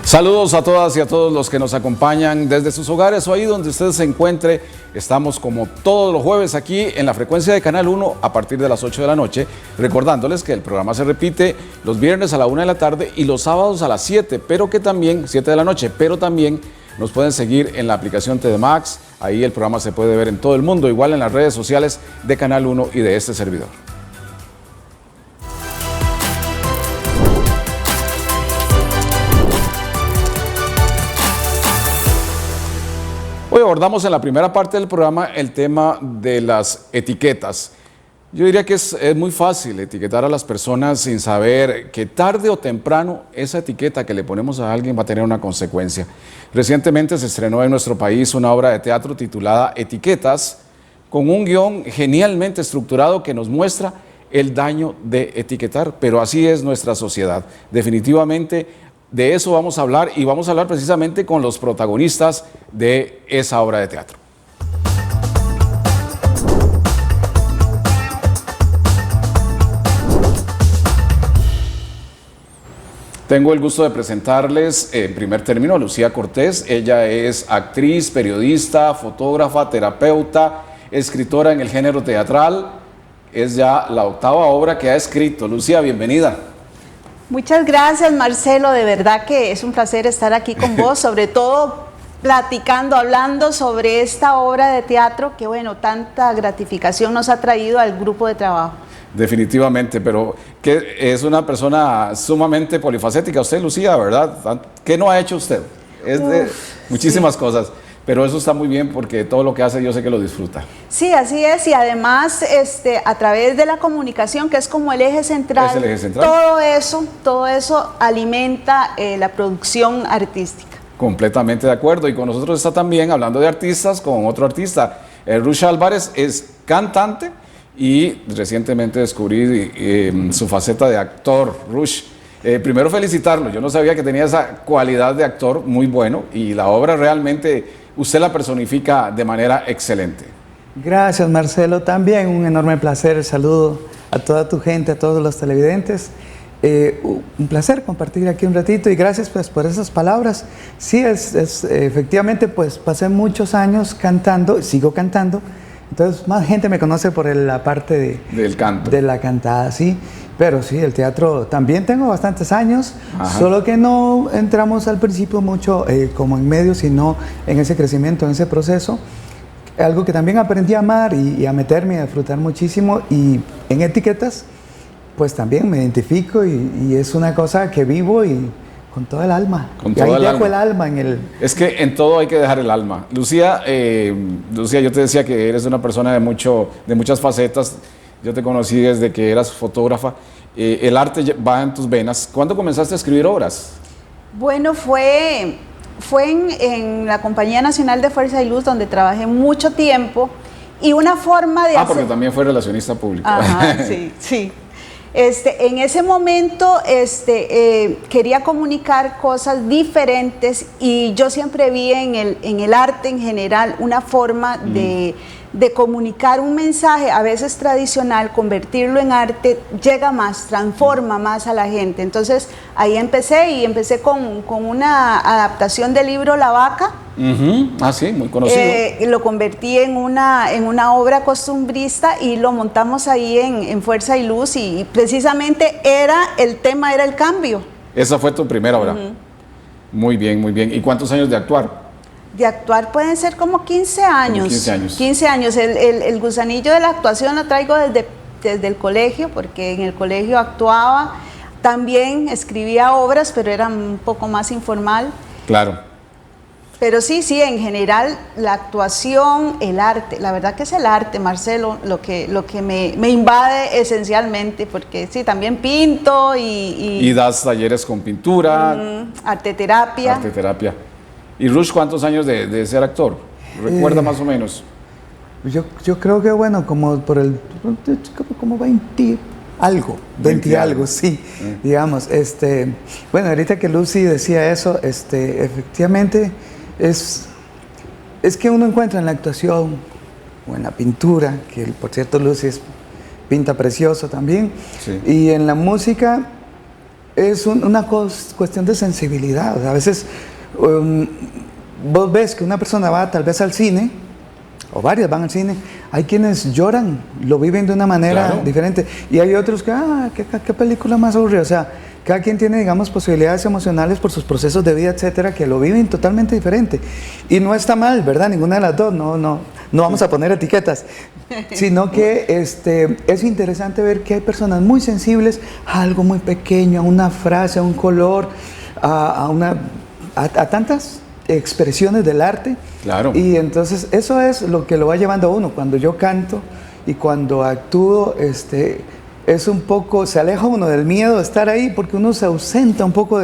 Saludos a todas y a todos los que nos acompañan desde sus hogares o ahí donde usted se encuentre. Estamos como todos los jueves aquí en la frecuencia de Canal 1 a partir de las 8 de la noche, recordándoles que el programa se repite los viernes a la 1 de la tarde y los sábados a las 7, pero que también, 7 de la noche, pero también nos pueden seguir en la aplicación TD Max. Ahí el programa se puede ver en todo el mundo, igual en las redes sociales de Canal 1 y de este servidor. Hoy abordamos en la primera parte del programa el tema de las etiquetas. Yo diría que es muy fácil etiquetar a las personas sin saber que tarde o temprano esa etiqueta que le ponemos a alguien va a tener una consecuencia. Recientemente se estrenó en nuestro país una obra de teatro titulada Etiquetas, con un guión genialmente estructurado que nos muestra el daño de etiquetar, pero así es nuestra sociedad. Definitivamente de eso vamos a hablar y vamos a hablar precisamente con los protagonistas de esa obra de teatro. Tengo el gusto de presentarles en primer término a Lucía Cortés. Ella es actriz, periodista, fotógrafa, terapeuta, escritora en el género teatral. Es ya la 8ª obra que ha escrito. Lucía, bienvenida. Muchas gracias, Marcelo, de verdad que es un placer estar aquí con vos, sobre todo platicando, hablando sobre esta obra de teatro que, bueno, tanta gratificación nos ha traído al grupo de trabajo. Definitivamente, pero que es una persona sumamente polifacética usted, Lucía, ¿verdad? ¿Qué no ha hecho usted? Es de muchísimas cosas. Pero eso está muy bien porque todo lo que hace yo sé que lo disfruta. Sí, así es, y además a través de la comunicación, que es como el eje central, todo eso alimenta la producción artística. Completamente de acuerdo, y con nosotros está también, hablando de artistas, con otro artista. Rush Álvarez es cantante y recientemente descubrí su faceta de actor. Rush, primero felicitarlo, yo no sabía que tenía esa cualidad de actor muy bueno y la obra realmente usted la personifica de manera excelente. Gracias, Marcelo, también un enorme placer, saludo a toda tu gente, a todos los televidentes. Un placer compartir aquí un ratito y gracias pues por esas palabras. Sí, efectivamente pues pasé muchos años cantando, sigo cantando, entonces más gente me conoce por la parte del canto, de la cantada, sí. Pero sí, el teatro también tengo bastantes años, Ajá. Solo que no entramos al principio mucho como en medio, sino en ese crecimiento, en ese proceso. Algo que también aprendí a amar y a meterme, a disfrutar muchísimo. Y en etiquetas, pues también me identifico y es una cosa que vivo y con toda el alma. Con todo ahí dejo el alma en el... Es que en todo hay que dejar el alma. Lucía, yo te decía que eres una persona de muchas facetas. Yo te conocí desde que eras fotógrafa. El arte va en tus venas. ¿Cuándo comenzaste a escribir obras? Bueno, fue en la Compañía Nacional de Fuerza y Luz, donde trabajé mucho tiempo, y una forma de porque también fue relacionista público. Ajá, sí, sí. En ese momento quería comunicar cosas diferentes y yo siempre vi en el arte en general una forma de comunicar un mensaje, a veces tradicional, convertirlo en arte, llega más, transforma más a la gente. Entonces ahí empecé con una adaptación del libro La Vaca. Ah, sí, muy conocido. Lo convertí en una obra costumbrista y lo montamos ahí en Fuerza y Luz y precisamente el tema era el cambio. Esa fue tu primera obra. Muy bien, muy bien. ¿Y cuántos años de actuar? De actuar pueden ser como 15 años. Como 15 años. 15 años. El gusanillo de la actuación lo traigo desde el colegio, porque en el colegio actuaba. También escribía obras, pero era un poco más informal. Claro. Pero sí, en general, la actuación, el arte, la verdad que es el arte, Marcelo, lo que me invade esencialmente, porque sí, también pinto y das talleres con pintura. Arteterapia. Arteterapia. ¿Y Rush cuántos años de ser actor? ¿Recuerda más o menos? Yo creo que bueno, como 20 algo, sí, digamos. Bueno, ahorita que Lucy decía eso, efectivamente es que uno encuentra en la actuación o en la pintura, que por cierto Lucy pinta precioso también, sí. Y en la música es una cuestión de sensibilidad. O sea, a veces vos ves que una persona va tal vez al cine, o varias van al cine, hay quienes lloran, lo viven de una manera diferente, y hay otros que, qué película más aburrida. O sea, cada quien tiene, digamos, posibilidades emocionales por sus procesos de vida, etcétera, que lo viven totalmente diferente. Y no está mal, ¿verdad? Ninguna de las dos, no vamos a poner etiquetas, sino que es interesante ver que hay personas muy sensibles a algo muy pequeño, a una frase, a un color, a tantas expresiones del arte. Claro. Y entonces eso es lo que lo va llevando a uno. Cuando yo canto y cuando actúo, es un poco, se aleja uno del miedo de estar ahí, porque uno se ausenta un poco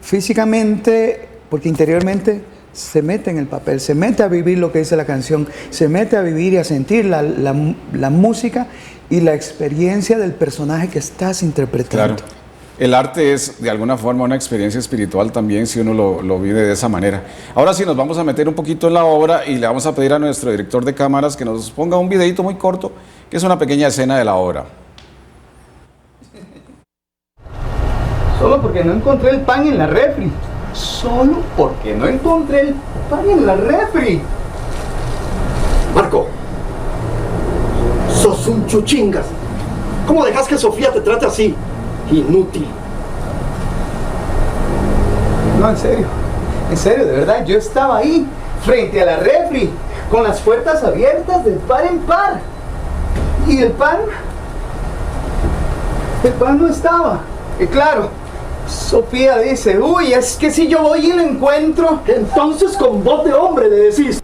físicamente, porque interiormente se mete en el papel, se mete a vivir lo que dice la canción, se mete a vivir y a sentir la música y la experiencia del personaje que estás interpretando. Claro. El arte es de alguna forma una experiencia espiritual también, si uno lo vive de esa manera. Ahora sí, nos vamos a meter un poquito en la obra y le vamos a pedir a nuestro director de cámaras que nos ponga un videito muy corto, que es una pequeña escena de la obra. Solo porque no encontré el pan en la refri. Solo porque no encontré el pan en la refri. Marco, sos un chuchingas. ¿Cómo dejas que Sofía te trate así? Inútil. No, en serio, de verdad, yo estaba ahí, frente a la refri, con las puertas abiertas de par en par. Y el pan no estaba. Y claro, Sofía dice, uy, es que si yo voy y lo encuentro, Entonces con voz de hombre le decís.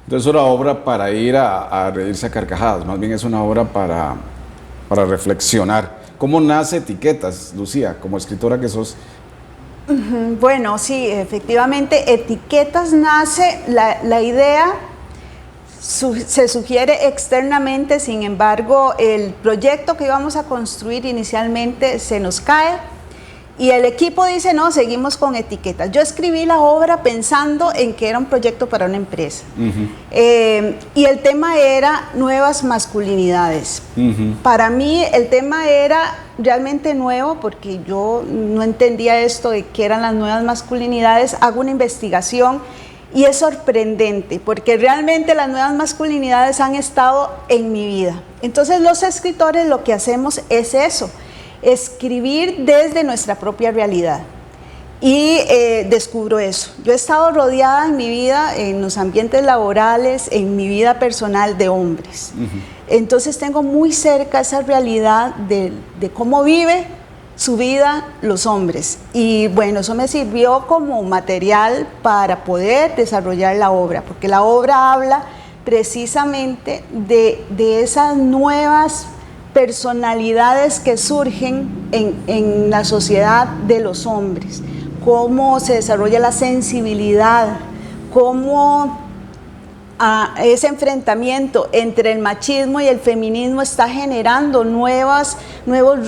Entonces es una obra para ir a reírse a carcajadas, más bien es una obra para reflexionar. ¿Cómo nace Etiquetas, Lucía, como escritora que sos? Bueno, sí, efectivamente, Etiquetas nace, la idea se sugiere externamente, sin embargo, el proyecto que íbamos a construir inicialmente se nos cae y el equipo dice, no, seguimos con Etiquetas. Yo escribí la obra pensando en que era un proyecto para una empresa. Y el tema era nuevas masculinidades. Para mí el tema era realmente nuevo porque yo no entendía esto de qué eran las nuevas masculinidades. Hago una investigación y es sorprendente porque realmente las nuevas masculinidades han estado en mi vida. Entonces los escritores lo que hacemos es eso, escribir desde nuestra propia realidad. Y descubro eso. Yo he estado rodeada en mi vida, en los ambientes laborales, en mi vida personal, de hombres. Entonces tengo muy cerca esa realidad de cómo vive su vida los hombres. Y bueno, eso me sirvió como material para poder desarrollar la obra, porque la obra habla precisamente de esas nuevas personalidades que surgen en la sociedad de los hombres, cómo se desarrolla la sensibilidad, cómo ese enfrentamiento entre el machismo y el feminismo está generando nuevos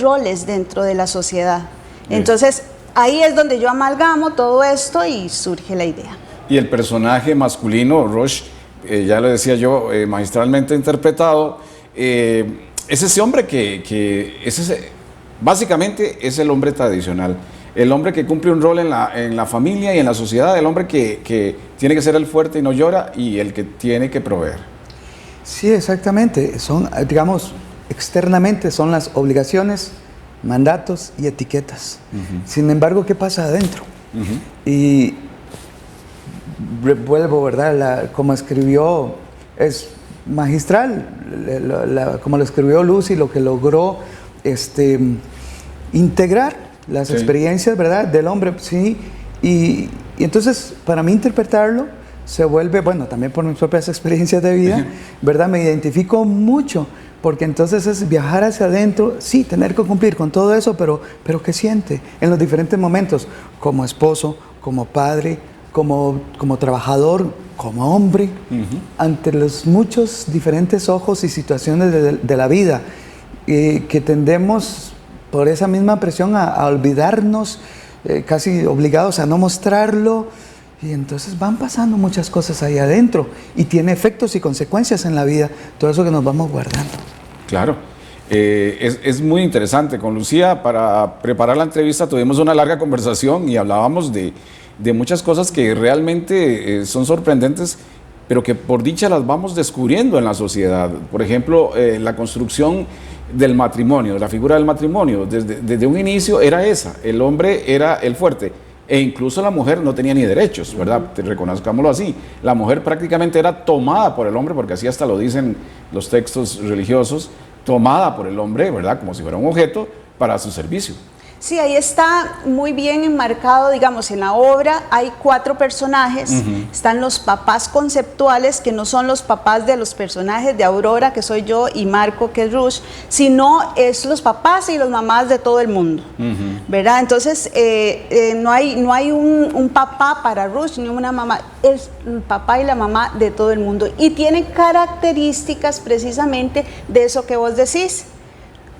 roles dentro de la sociedad. Entonces, ahí es donde yo amalgamo todo esto y surge la idea. Y el personaje masculino, Rosh, ya lo decía yo, magistralmente interpretado, es ese hombre básicamente es el hombre tradicional, el hombre que cumple un rol en la familia y en la sociedad, el hombre que tiene que ser el fuerte y no llora y el que tiene que proveer. Sí, exactamente. Son, digamos, externamente son las obligaciones, mandatos y etiquetas. Sin embargo, ¿qué pasa adentro? Y vuelvo, ¿verdad? Como escribió, es magistral, como lo escribió Lucy, lo que logró integrar las experiencias, ¿verdad?, del hombre, sí, y entonces para mí interpretarlo se vuelve, bueno, también por mis propias experiencias de vida, ¿verdad?, me identifico mucho, porque entonces es viajar hacia adentro, sí, tener que cumplir con todo eso, pero ¿qué siente en los diferentes momentos? Como esposo, como padre, como trabajador, como hombre, ante los muchos diferentes ojos y situaciones de la vida, que tendemos por esa misma presión a olvidarnos, casi obligados a no mostrarlo, y entonces van pasando muchas cosas ahí adentro, y tiene efectos y consecuencias en la vida, todo eso que nos vamos guardando. Claro. Es muy interesante. Con Lucía, para preparar la entrevista, tuvimos una larga conversación y hablábamos de muchas cosas que realmente son sorprendentes, pero que por dicha las vamos descubriendo en la sociedad. Por ejemplo, la construcción del matrimonio, la figura del matrimonio, desde un inicio era esa, el hombre era el fuerte, e incluso la mujer no tenía ni derechos, ¿verdad? Reconozcámoslo así, la mujer prácticamente era tomada por el hombre, porque así hasta lo dicen los textos religiosos, tomada por el hombre, ¿verdad? Como si fuera un objeto para su servicio. Sí, ahí está muy bien enmarcado, digamos, en la obra hay 4 personajes, están los papás conceptuales, que no son los papás de los personajes de Aurora, que soy yo, y Marco, que es Rush, sino es los papás y los mamás de todo el mundo, ¿verdad? Entonces, no hay un papá para Rush, ni una mamá, es el papá y la mamá de todo el mundo, y tienen características precisamente de eso que vos decís.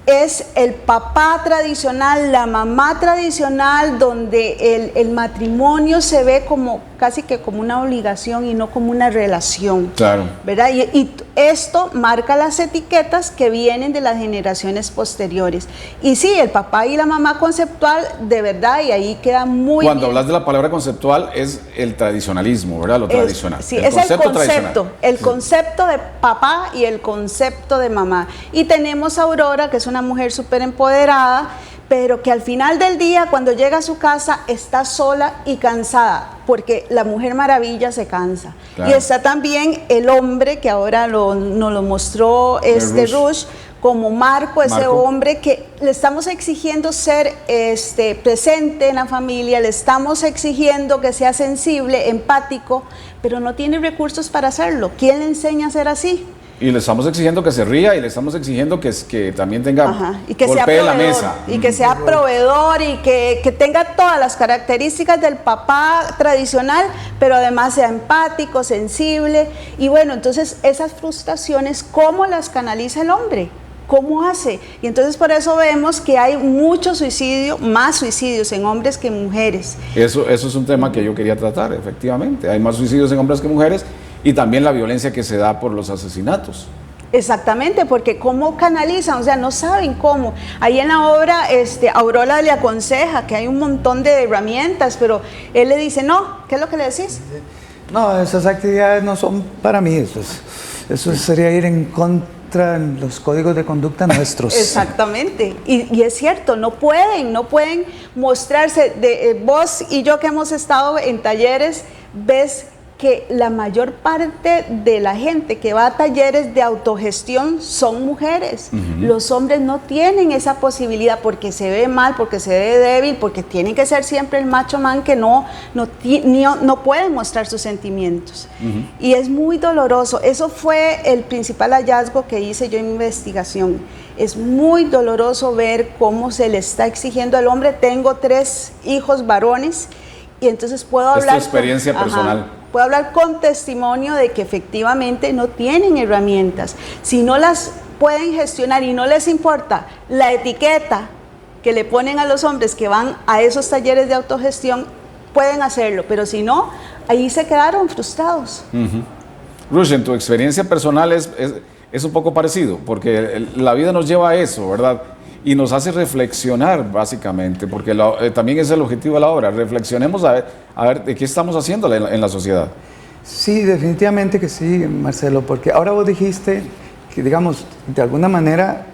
Es el papá tradicional, la mamá tradicional, donde el matrimonio se ve como casi que como una obligación y no como una relación. Claro. ¿Verdad? Y esto marca las etiquetas que vienen de las generaciones posteriores. Y sí, el papá y la mamá conceptual, de verdad, y ahí queda muy Cuando bien. hablas de la palabra conceptual, es el tradicionalismo, ¿verdad? Lo tradicional. Sí, es el concepto de papá y el concepto de mamá. Y tenemos a Aurora, que es una mujer súper empoderada, pero que al final del día, cuando llega a su casa, está sola y cansada, porque la Mujer Maravilla se cansa. Claro. Y está también el hombre, que ahora nos lo mostró Rush, como Marco, ese hombre que le estamos exigiendo ser presente en la familia, le estamos exigiendo que sea sensible, empático, pero no tiene recursos para hacerlo. ¿Quién le enseña a ser así? Y le estamos exigiendo que se ría y le estamos exigiendo que también tenga y que golpee la mesa. Y que sea proveedor y que tenga todas las características del papá tradicional, pero además sea empático, sensible. Y bueno, entonces esas frustraciones, ¿cómo las canaliza el hombre? ¿Cómo hace? Y entonces por eso vemos que hay mucho suicidio, más suicidios en hombres que en mujeres. Eso es un tema que yo quería tratar, efectivamente. Hay más suicidios en hombres que mujeres. Y también la violencia que se da por los asesinatos. Exactamente, porque cómo canalizan, o sea, no saben cómo. Ahí en la obra, Aurora le aconseja que hay un montón de herramientas, pero él le dice, no, ¿qué es lo que le decís? No, esas actividades no son para mí, eso sería ir en contra de los códigos de conducta nuestros. Exactamente, y es cierto, no pueden mostrarse. Vos y yo que hemos estado en talleres, ves que la mayor parte de la gente que va a talleres de autogestión son mujeres. Los hombres no tienen esa posibilidad porque se ve mal, porque se ve débil, porque tienen que ser siempre el macho man que no pueden mostrar sus sentimientos. Y es muy doloroso. Eso fue el principal hallazgo que hice yo en mi investigación. Es muy doloroso ver cómo se le está exigiendo al hombre. Tengo 3 hijos varones y entonces puedo hablar... Es tu experiencia personal. Puedo hablar con testimonio de que efectivamente no tienen herramientas. Si no las pueden gestionar y no les importa la etiqueta que le ponen a los hombres que van a esos talleres de autogestión, pueden hacerlo. Pero si no, ahí se quedaron frustrados. Rush, en tu experiencia personal es un poco parecido, porque la vida nos lleva a eso, ¿verdad? Y nos hace reflexionar, básicamente, porque también es el objetivo de la obra. Reflexionemos a ver de qué estamos haciendo en la sociedad. Sí, definitivamente que sí, Marcelo, porque ahora vos dijiste que, digamos, de alguna manera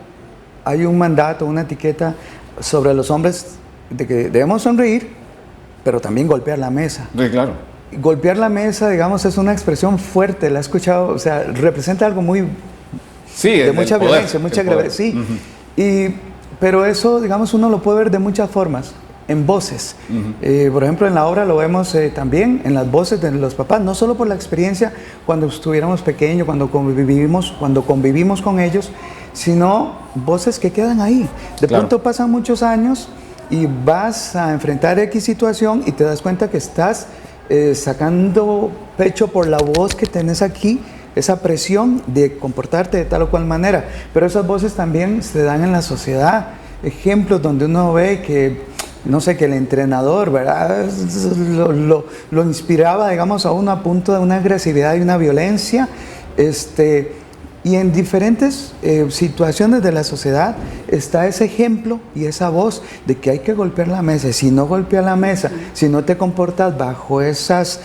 hay un mandato, una etiqueta sobre los hombres de que debemos sonreír, pero también golpear la mesa. Sí, claro. Golpear la mesa, digamos, es una expresión fuerte, la he escuchado, o sea, representa algo muy... Sí, de mucha violencia, mucha gravedad, sí. Pero eso, digamos, uno lo puede ver de muchas formas, en voces. Por ejemplo, en la obra lo vemos también en las voces de los papás, no solo por la experiencia cuando estuviéramos pequeños, cuando convivimos con ellos, sino voces que quedan ahí. De pronto pasan muchos años y vas a enfrentar X situación y te das cuenta que estás sacando pecho por la voz que tenés aquí, esa presión de comportarte de tal o cual manera, pero esas voces también se dan en la sociedad, ejemplos donde uno ve que, no sé, que el entrenador, ¿verdad?, lo inspiraba, digamos, a uno a punto de una agresividad y una violencia, Y en diferentes situaciones de la sociedad está ese ejemplo y esa voz de que hay que golpear la mesa. Si no golpeas la mesa, si no te comportas bajo esas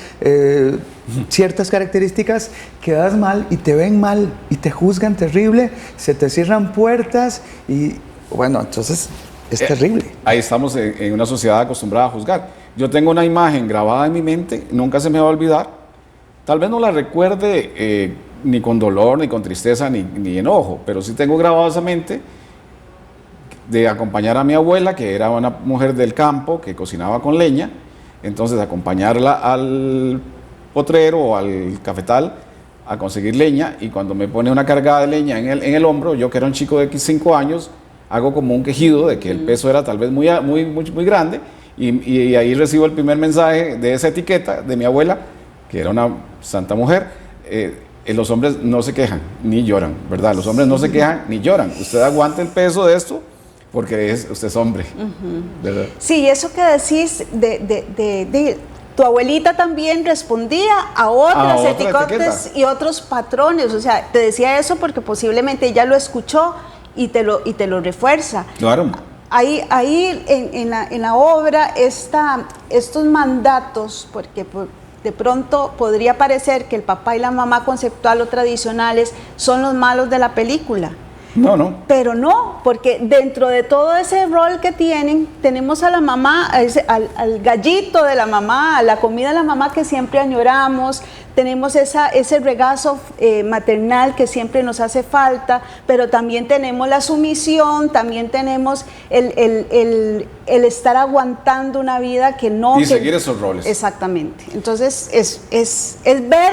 ciertas características, quedas mal y te ven mal y te juzgan terrible, se te cierran puertas y bueno, entonces es terrible. Ahí estamos en una sociedad acostumbrada a juzgar. Yo tengo una imagen grabada en mi mente, nunca se me va a olvidar. Tal vez no la recuerde ni con dolor, ni con tristeza, ni enojo, pero sí tengo grabado esa mente de acompañar a mi abuela, que era una mujer del campo, que cocinaba con leña, entonces acompañarla al potrero o al cafetal a conseguir leña, y cuando me pone una cargada de leña en el hombro, yo que era un chico de 5 años, hago como un quejido de que el peso era tal vez muy grande, y ahí recibo el primer mensaje de esa etiqueta de mi abuela, que era una santa mujer. Los hombres no se quejan ni lloran, ¿verdad? Los hombres no se quejan ni lloran. Usted aguanta el peso de esto porque usted es hombre, ¿verdad? Sí, eso que decís de tu abuelita también respondía a otras etiquetas y otros patrones. O sea, te decía eso porque posiblemente ella lo escuchó y te lo refuerza. Claro. Ahí en la obra estos mandatos, porque de pronto podría parecer que el papá y la mamá conceptual o tradicionales son los malos de la película. No. Pero no, porque dentro de todo ese rol que tienen, tenemos a la mamá, al gallito de la mamá, a la comida de la mamá que siempre añoramos, tenemos ese regazo maternal que siempre nos hace falta, pero también tenemos la sumisión, también tenemos el estar aguantando una vida que no... Y seguir esos roles. Exactamente. Entonces es ver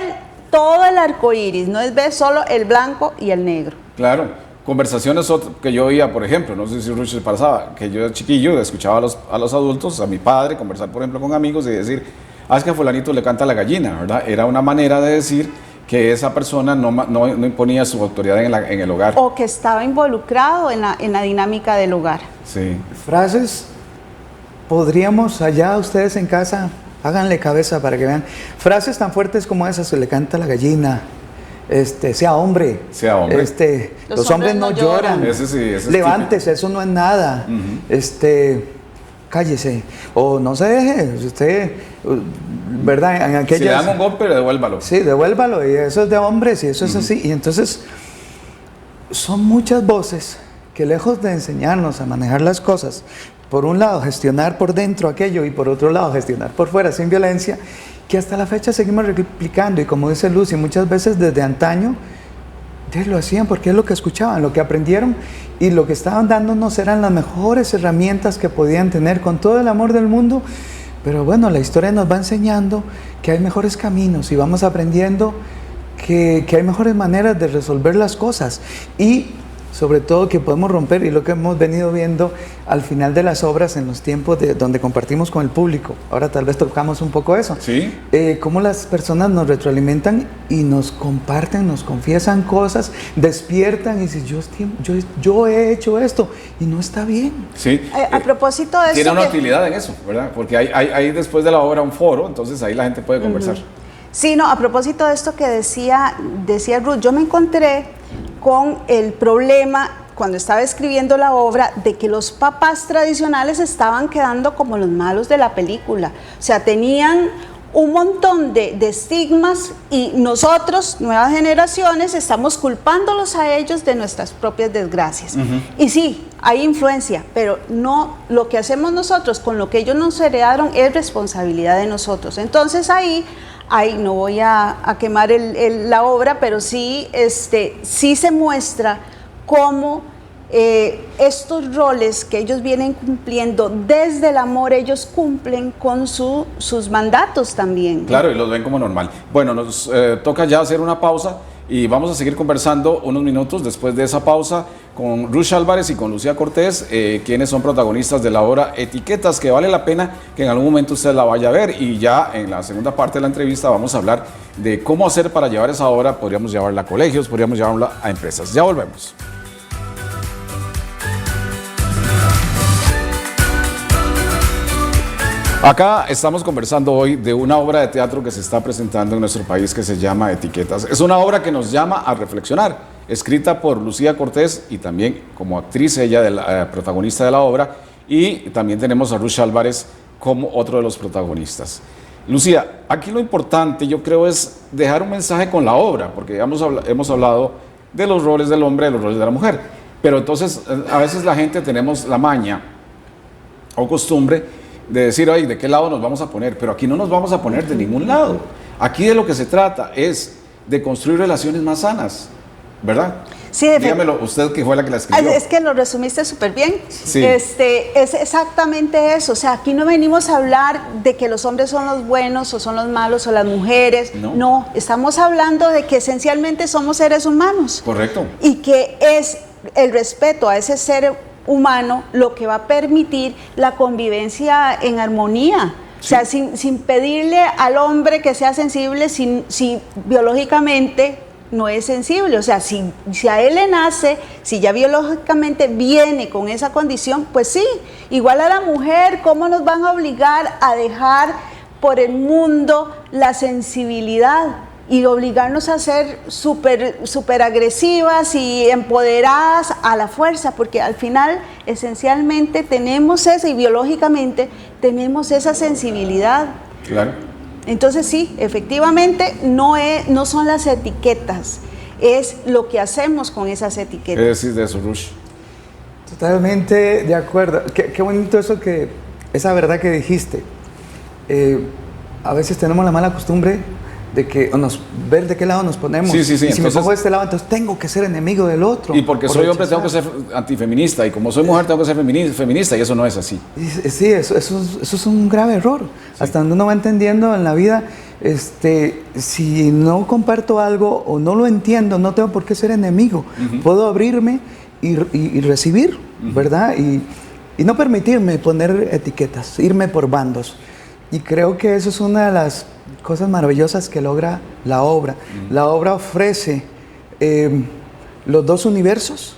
todo el arco iris, no es ver solo el blanco y el negro. Claro. Conversaciones que yo oía, por ejemplo, no sé si Richard pasaba, que yo de chiquillo escuchaba a los adultos, a mi padre, conversar, por ejemplo, con amigos y decir, es que a fulanito le canta la gallina, ¿verdad? Era una manera de decir que esa persona no imponía su autoridad en el hogar. O que estaba involucrado en la dinámica del hogar. Sí. Frases, podríamos allá ustedes en casa, háganle cabeza para que vean, frases tan fuertes como esas, se le canta la gallina. Sea hombre. Los hombres no lloran. Ese Levántese, eso no es nada. Cállese. O no se deje. Usted, ¿verdad? Si le dan un golpe, devuélvalo. Sí, devuélvalo. Y eso es de hombres y eso es así. Y entonces, son muchas voces que lejos de enseñarnos a manejar las cosas, por un lado, gestionar por dentro aquello y por otro lado, gestionar por fuera sin violencia, que hasta la fecha seguimos replicando, y como dice Lucy, muchas veces desde antaño lo hacían porque es lo que escuchaban, lo que aprendieron, y lo que estaban dándonos eran las mejores herramientas que podían tener con todo el amor del mundo. Pero bueno, la historia nos va enseñando que hay mejores caminos y vamos aprendiendo que hay mejores maneras de resolver las cosas, y sobre todo que podemos romper, y lo que hemos venido viendo al final de las obras en los tiempos donde compartimos con el público. Ahora tal vez tocamos un poco eso. Sí. Cómo las personas nos retroalimentan y nos comparten, nos confiesan cosas, despiertan y dicen, yo he hecho esto y no está bien. Sí. A propósito de eso... Tiene una utilidad en eso, ¿verdad? Porque hay después de la obra un foro, entonces ahí la gente puede conversar. Sí, no, a propósito de esto que decía Ruth, yo me encontré con el problema cuando estaba escribiendo la obra de que los papás tradicionales estaban quedando como los malos de la película. O sea, tenían un montón de estigmas, y nosotros, nuevas generaciones, estamos culpándolos a ellos de nuestras propias desgracias. Y sí, hay influencia, pero no, lo que hacemos nosotros con lo que ellos nos heredaron es responsabilidad de nosotros. Entonces ahí no voy a quemar la obra, pero sí se muestra cómo estos roles que ellos vienen cumpliendo desde el amor, ellos cumplen con sus mandatos también. Claro, y los ven como normal. Bueno, nos toca ya hacer una pausa y vamos a seguir conversando unos minutos después de esa pausa con Ruth Álvarez y con Lucía Cortés, quienes son protagonistas de la obra Etiquetas, que vale la pena que en algún momento usted la vaya a ver. Y ya en la segunda parte de la entrevista vamos a hablar de cómo hacer para llevar esa obra. Podríamos llevarla a colegios, podríamos llevarla a empresas. Ya volvemos. Acá estamos conversando hoy de una obra de teatro que se está presentando en nuestro país que se llama Etiquetas. Es una obra que nos llama a reflexionar escrita por Lucía Cortés y también como actriz ella, protagonista de la obra, y también tenemos a Rush Álvarez como otro de los protagonistas. Lucía, aquí lo importante yo creo es dejar un mensaje con la obra, porque hemos hablado de los roles del hombre, de los roles de la mujer, pero entonces a veces la gente tenemos la maña o costumbre de decir, ay, ¿de qué lado nos vamos a poner? Pero aquí no nos vamos a poner de ningún lado. Aquí de lo que se trata es de construir relaciones más sanas, ¿verdad? Sí, dígamelo usted, que fue la que la escribió. Es que lo resumiste súper bien. Sí. Es exactamente eso. O sea, aquí no venimos a hablar de que los hombres son los buenos o son los malos o las mujeres. No, estamos hablando de que esencialmente somos seres humanos. Correcto. Y que es el respeto a ese ser humano lo que va a permitir la convivencia en armonía. Sí. O sea, sin pedirle al hombre que sea sensible si biológicamente no es sensible. O sea, si a él le nace, si ya biológicamente viene con esa condición, pues sí. Igual a la mujer, ¿cómo nos van a obligar a dejar por el mundo la sensibilidad y obligarnos a ser súper agresivas y empoderadas a la fuerza? Porque al final, esencialmente, tenemos esa, y biológicamente tenemos esa sensibilidad. Claro. Entonces sí, efectivamente no son las etiquetas, es lo que hacemos con esas etiquetas. ¿Qué decís de eso, Rush? Totalmente de acuerdo. Qué bonito eso, esa verdad que dijiste. A veces tenemos la mala costumbre de que ver de qué lado nos ponemos. Sí. Y si entonces, me pongo de este lado, entonces tengo que ser enemigo del otro. Y porque soy hombre tengo que ser antifeminista, y como soy mujer tengo que ser feminista, y eso no es así. Sí, eso es un grave error. Sí. Hasta donde uno va entendiendo en la vida, si no comparto algo o no lo entiendo, no tengo por qué ser enemigo. Puedo abrirme y recibir, ¿verdad? Y no permitirme poner etiquetas, irme por bandos. Y creo que eso es una de las cosas maravillosas que logra la obra. La obra ofrece los dos universos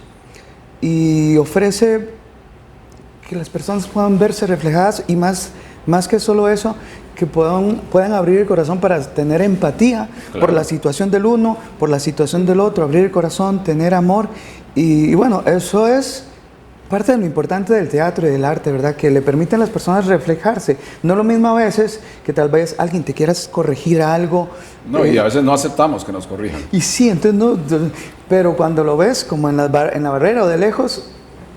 y ofrece que las personas puedan verse reflejadas, y más que solo eso, que puedan abrir el corazón para tener empatía, claro, por la situación del uno, por la situación del otro, abrir el corazón, tener amor. Y bueno, eso es parte de lo importante del teatro y del arte, ¿verdad? Que le permiten a las personas reflejarse. No es lo mismo a veces que tal vez alguien te quieras corregir algo. No, y a veces no aceptamos que nos corrijan. Y sí, entonces pero cuando lo ves como en la barrera o de lejos,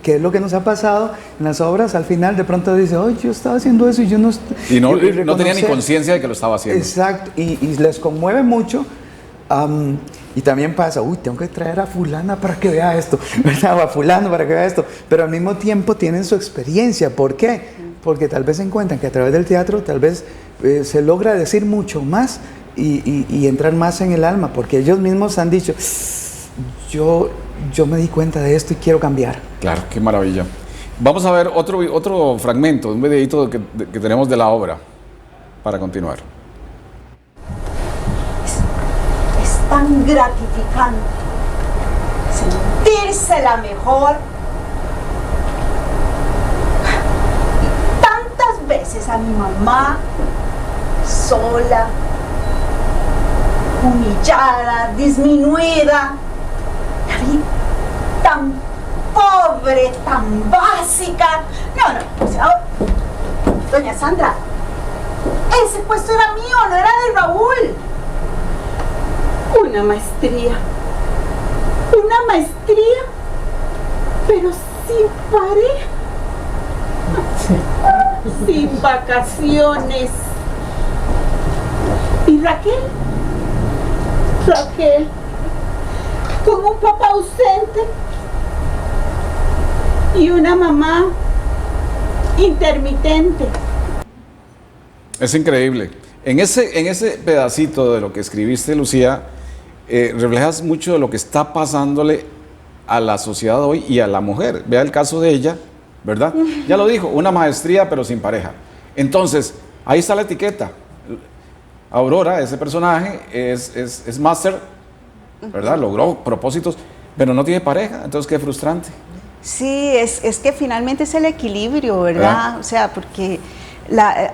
que es lo que nos ha pasado en las obras, al final de pronto dice, oye, yo estaba haciendo eso y yo no... Y no tenía ni conciencia de que lo estaba haciendo. Exacto, y les conmueve mucho. Y también pasa, tengo que traer a fulana para que vea esto, ¿verdad? O a fulano para que vea esto, pero al mismo tiempo tienen su experiencia. ¿Por qué? Porque tal vez encuentran que a través del teatro tal vez se logra decir mucho más y entrar más en el alma, porque ellos mismos han dicho, yo me di cuenta de esto y quiero cambiar. Claro, qué maravilla. Vamos a ver otro fragmento, un videito que tenemos de la obra, para continuar. Tan gratificante sentirse la mejor. Y tantas veces a mi mamá sola, humillada, disminuida, la vi tan pobre, tan básica. No, o sea, doña Sandra, ese puesto era mío, no era de Raúl. Una maestría, pero sin pareja, sin vacaciones. ¿Y Raquel, con un papá ausente y una mamá intermitente? Es increíble. En ese pedacito de lo que escribiste, Lucía, reflejas mucho de lo que está pasándole a la sociedad hoy y a la mujer. Vea el caso de ella, ¿verdad? Ya lo dijo, una maestría pero sin pareja. Entonces, ahí está la etiqueta. Aurora, ese personaje, es máster, ¿verdad? Logró propósitos, pero no tiene pareja, entonces qué frustrante. Sí, es que finalmente es el equilibrio, ¿verdad? O sea, porque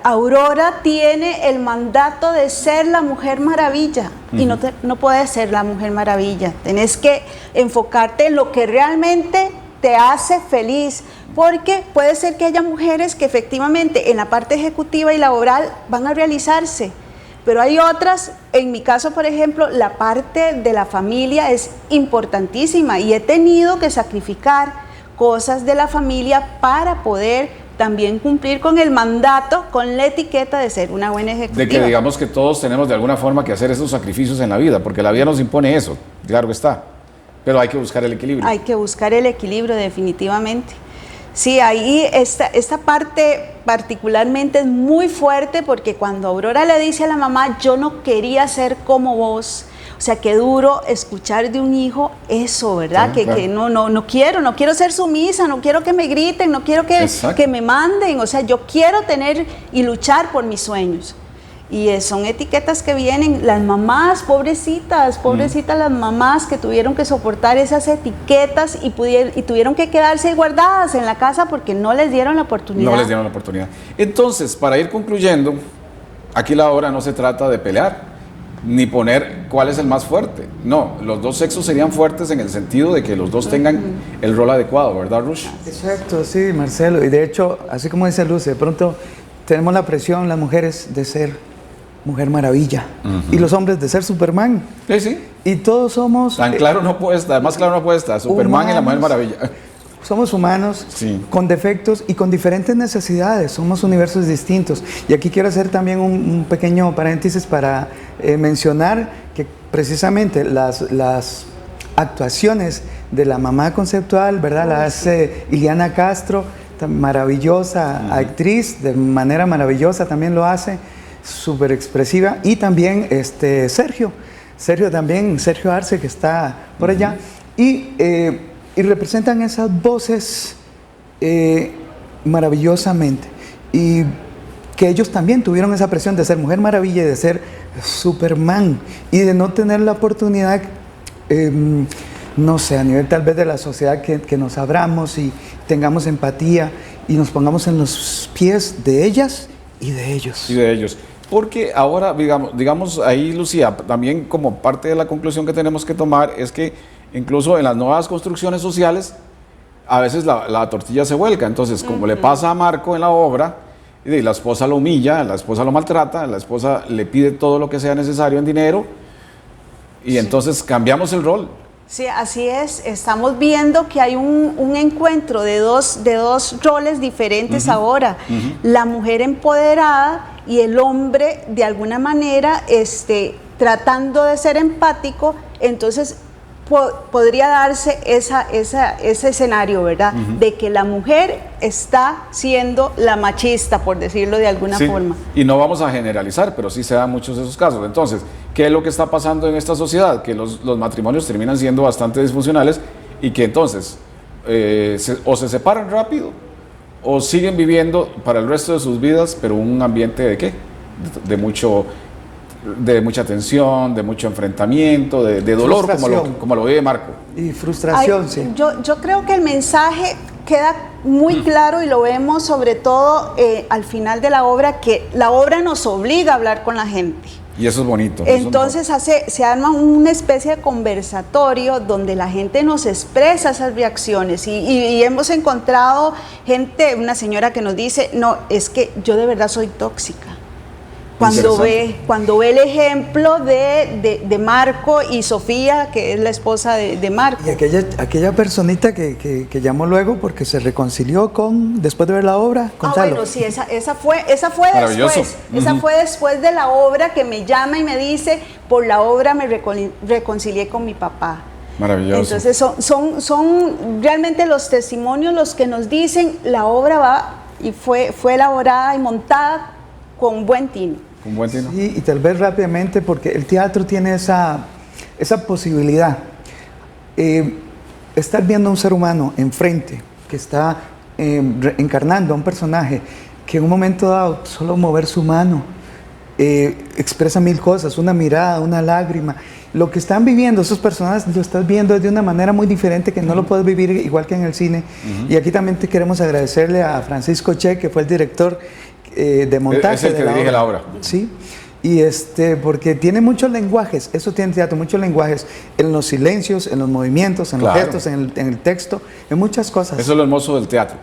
Aurora tiene el mandato de ser la Mujer Maravilla y no puedes ser la Mujer Maravilla. Tenés que enfocarte en lo que realmente te hace feliz, porque puede ser que haya mujeres que efectivamente en la parte ejecutiva y laboral van a realizarse, pero hay otras, en mi caso por ejemplo, la parte de la familia es importantísima y he tenido que sacrificar cosas de la familia para poder también cumplir con el mandato, con la etiqueta de ser una buena ejecutiva. De que digamos que todos tenemos de alguna forma que hacer esos sacrificios en la vida, porque la vida nos impone eso, claro que está, pero hay que buscar el equilibrio. Hay que buscar el equilibrio definitivamente. Sí, ahí esta parte particularmente es muy fuerte, porque cuando Aurora le dice a la mamá, yo no quería ser como vos, o sea, qué duro escuchar de un hijo eso, ¿verdad? Sí, claro. Que no quiero ser sumisa, no quiero que me griten, no quiero que me manden, o sea, yo quiero tener y luchar por mis sueños. Y son etiquetas que vienen, las mamás, pobrecitas las mamás que tuvieron que soportar esas etiquetas y tuvieron que quedarse guardadas en la casa porque no les dieron la oportunidad. No les dieron la oportunidad. Entonces, para ir concluyendo, aquí la obra no se trata de pelear, ni poner cuál es el más fuerte. No, los dos sexos serían fuertes en el sentido de que los dos tengan el rol adecuado, ¿verdad, Rush? Exacto, sí, Marcelo. Y de hecho, así como dice Luz, de pronto tenemos la presión, las mujeres, de ser Mujer Maravilla y los hombres de ser Superman. Sí, sí. Y todos somos... Tan claro no puede estar, más claro no puede estar. Superman humanos, y la Mujer Maravilla. Somos humanos, sí, con defectos y con diferentes necesidades, somos universos distintos. Y aquí quiero hacer también un pequeño paréntesis para mencionar que precisamente las actuaciones de la mamá conceptual, ¿verdad? La hace Iliana Castro, tan maravillosa actriz, de manera maravillosa también lo hace, súper expresiva. Y también Sergio Arce, que está por allá. Y representan esas voces maravillosamente, y que ellos también tuvieron esa presión de ser Mujer Maravilla y de ser Superman, y de no tener la oportunidad, no sé, a nivel tal vez de la sociedad, que nos abramos y tengamos empatía y nos pongamos en los pies de ellas y de ellos. Y de ellos. Porque ahora, digamos ahí, Lucía, también como parte de la conclusión que tenemos que tomar es que incluso en las nuevas construcciones sociales, a veces la tortilla se vuelca. Entonces, como le pasa a Marco en la obra, y la esposa lo humilla, la esposa lo maltrata, la esposa le pide todo lo que sea necesario en dinero, y entonces cambiamos el rol. Sí, así es. Estamos viendo que hay un encuentro de dos roles diferentes ahora. La mujer empoderada y el hombre, de alguna manera, tratando de ser empático. Entonces podría darse ese escenario, ¿verdad? De que la mujer está siendo la machista, por decirlo de alguna forma. Y no vamos a generalizar, pero sí se dan muchos de esos casos. Entonces, ¿qué es lo que está pasando en esta sociedad? Que los matrimonios terminan siendo bastante disfuncionales, y que entonces o se separan rápido o siguen viviendo para el resto de sus vidas, pero un ambiente de ¿qué? De mucha tensión, de mucho enfrentamiento, de dolor, como lo vive Marco. Y frustración, sí. Yo creo que el mensaje queda muy claro, y lo vemos sobre todo al final de la obra, que la obra nos obliga a hablar con la gente. Y eso es bonito. Entonces se arma una especie de conversatorio donde la gente nos expresa esas reacciones, y hemos encontrado gente, una señora que nos dice, no, es que yo de verdad soy tóxica. Cuando ve el ejemplo de Marco y Sofía, que es la esposa de Marco. Y aquella personita que llamó luego porque se reconcilió después de ver la obra, Gonzalo. Bueno, sí, esa fue después. Esa fue después de la obra, que me llama y me dice, por la obra me reconcilié con mi papá. Maravilloso. Entonces son realmente los testimonios los que nos dicen, la obra va y fue elaborada y montada con buen tino. Con buen tino. Sí, y tal vez rápidamente, porque el teatro tiene esa posibilidad. Estar viendo a un ser humano enfrente, que está encarnando a un personaje, que en un momento dado, solo mover su mano, expresa mil cosas, una mirada, una lágrima. Lo que están viviendo esos personajes lo estás viendo de una manera muy diferente, que no lo puedes vivir igual que en el cine. Y aquí también queremos agradecerle a Francisco Che, que fue el director, de montaje. Es el que de dirige la obra. Sí. Y porque tiene muchos lenguajes, eso tiene teatro, muchos lenguajes, en los silencios, en los movimientos, en los gestos, en el texto, en muchas cosas. Eso es lo hermoso del teatro.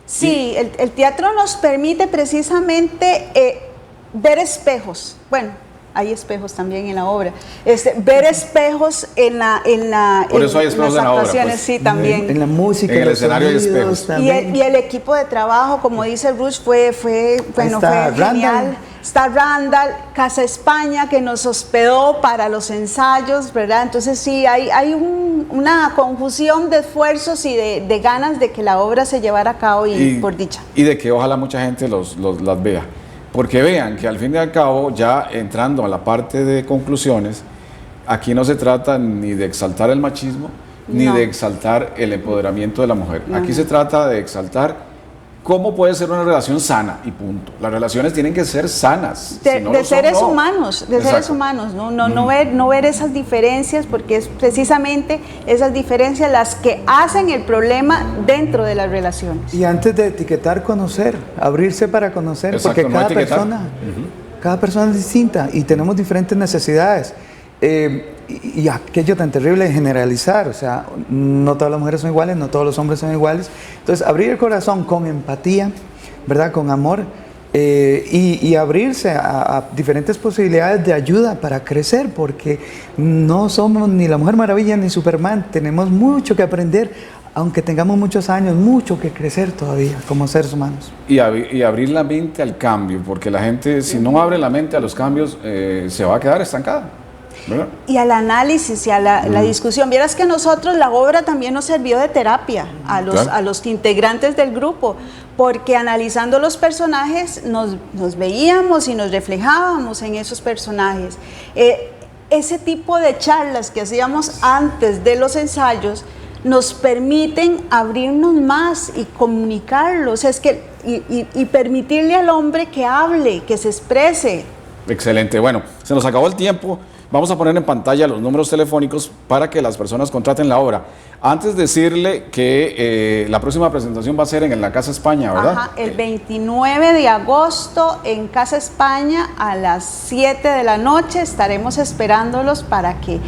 Sí, el teatro nos permite precisamente ver espejos. Bueno, hay espejos también en la obra. Ver espejos Por eso hay espejos en la obra, pues. Sí, también. En la música, en el escenario hay espejos. Y el equipo de trabajo, como dice Rush, fue genial. Está Randall, Casa España, que nos hospedó para los ensayos, ¿verdad? Entonces sí, hay una confusión de esfuerzos y de ganas de que la obra se llevara a cabo y por dicha. Y de que ojalá mucha gente las vea. Porque vean que al fin y al cabo, ya entrando a la parte de conclusiones, aquí no se trata ni de exaltar el machismo, ni de exaltar el empoderamiento de la mujer. Aquí se trata de exaltar cómo puede ser una relación sana y punto. Las relaciones tienen que ser sanas. De seres humanos, no ver esas diferencias, porque es precisamente esas diferencias las que hacen el problema dentro de las relaciones. Y antes de etiquetar, conocer, abrirse para conocer, exacto, porque cada persona es distinta y tenemos diferentes necesidades. Y aquello tan terrible de generalizar, o sea, no todas las mujeres son iguales, no todos los hombres son iguales. Entonces, abrir el corazón con empatía, ¿verdad? Con amor, y abrirse a diferentes posibilidades de ayuda para crecer, porque no somos ni la Mujer Maravilla ni Superman, tenemos mucho que aprender, aunque tengamos muchos años, mucho que crecer todavía como seres humanos. Y abrir la mente al cambio, porque la gente, si no abre la mente a los cambios, se va a quedar estancada, ¿verdad? Y al análisis y a la discusión. Vieras que a nosotros la obra también nos sirvió de terapia a los integrantes del grupo, porque analizando los personajes nos veíamos y nos reflejábamos en esos personajes. Ese tipo de charlas que hacíamos antes de los ensayos nos permiten abrirnos más y comunicarlo, o sea, y permitirle al hombre que hable, que se exprese. Excelente. Bueno, se nos acabó el tiempo. Vamos a poner en pantalla los números telefónicos para que las personas contraten la obra. Antes de decirle que la próxima presentación va a ser en la Casa España, ¿verdad? Ajá, el 29 de agosto en Casa España a las 7 de la noche. Estaremos esperándolos para que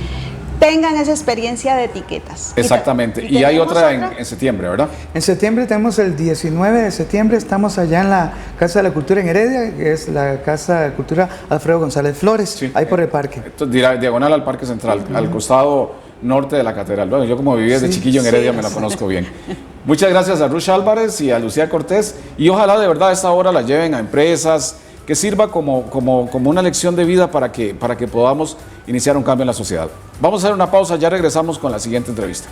tengan esa experiencia de etiquetas. Exactamente. Y hay otra en septiembre, ¿verdad? En septiembre tenemos el 19 de septiembre, estamos allá en la Casa de la Cultura en Heredia, que es la Casa de Cultura Alfredo González Flores, sí, ahí por el parque. Diagonal al Parque Central, al costado norte de la catedral. Bueno, yo como viví desde chiquillo en Heredia me la conozco bien. Muchas gracias a Rush Álvarez y a Lucía Cortés, y ojalá de verdad esta obra la lleven a empresas, que sirva como una lección de vida para que podamos iniciar un cambio en la sociedad. Vamos a hacer una pausa, ya regresamos con la siguiente entrevista.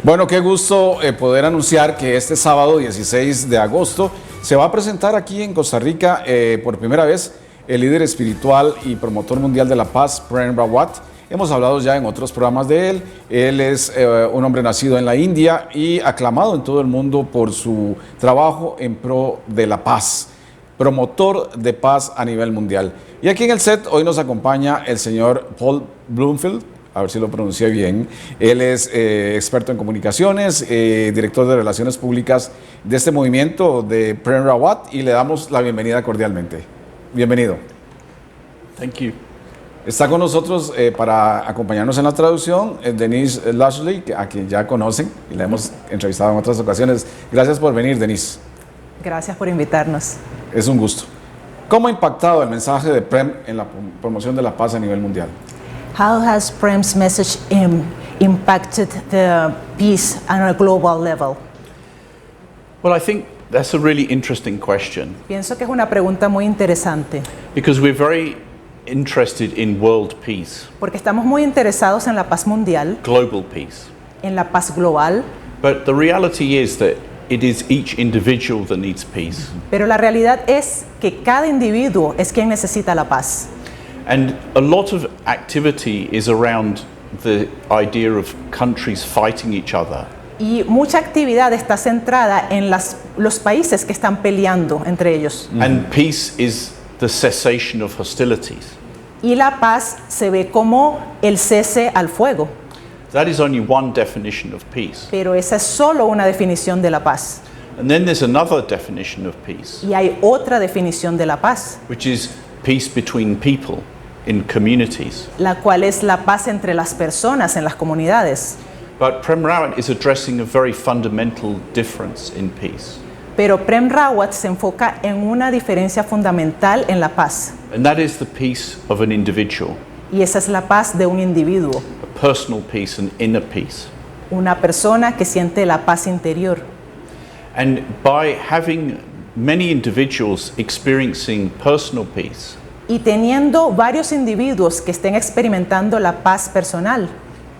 Bueno, qué gusto poder anunciar que este sábado 16 de agosto se va a presentar aquí en Costa Rica por primera vez el líder espiritual y promotor mundial de la paz, Prem Rawat. Hemos hablado ya en otros programas de él. Él es un hombre nacido en la India y aclamado en todo el mundo por su trabajo en pro de la paz, promotor de paz a nivel mundial. Y aquí en el set hoy nos acompaña el señor Paul Bloomfield, a ver si lo pronuncié bien. Él es experto en comunicaciones, director de relaciones públicas de este movimiento de Prem Rawat, y le damos la bienvenida cordialmente. Bienvenido. Thank you. Está con nosotros para acompañarnos en la traducción Denise Lashley, a quien ya conocen y la hemos entrevistado en otras ocasiones. Gracias por venir, Denise. Gracias por invitarnos. Es un gusto. ¿Cómo ha impactado el mensaje de Prem en la promoción de la paz a nivel mundial? How has Prem's message impacted the peace on a global level? Well, I think that's a really interesting question. Pienso que es una pregunta muy interesante. Because we're very interested in world peace. Porque estamos muy interesados en la paz mundial. Global peace. En la paz global. But the reality is that it is each individual that needs peace. Pero la realidad es que cada individuo es quien necesita la paz. And a lot of activity is around the idea of countries fighting each other. Y mucha actividad está centrada en los países que están peleando entre ellos. And peace is the cessation of hostilities. Y la paz se ve como el cese al fuego. That is only one definition of peace. Pero esa es solo una definición de la paz. And then there's another definition of peace, Y hay otra definición de la paz, which is peace between people in communities. la cual es la paz entre las personas en las comunidades. But Prem Rawat is addressing a very fundamental difference in peace. Pero Prem Rawat se enfoca en una diferencia fundamental en la paz, And that is the peace of an individual, y esa es la paz de un individuo, a personal peace, an inner peace. una persona que siente la paz interior. And by having many individuals experiencing personal peace, Y teniendo varios individuos que estén experimentando la paz personal,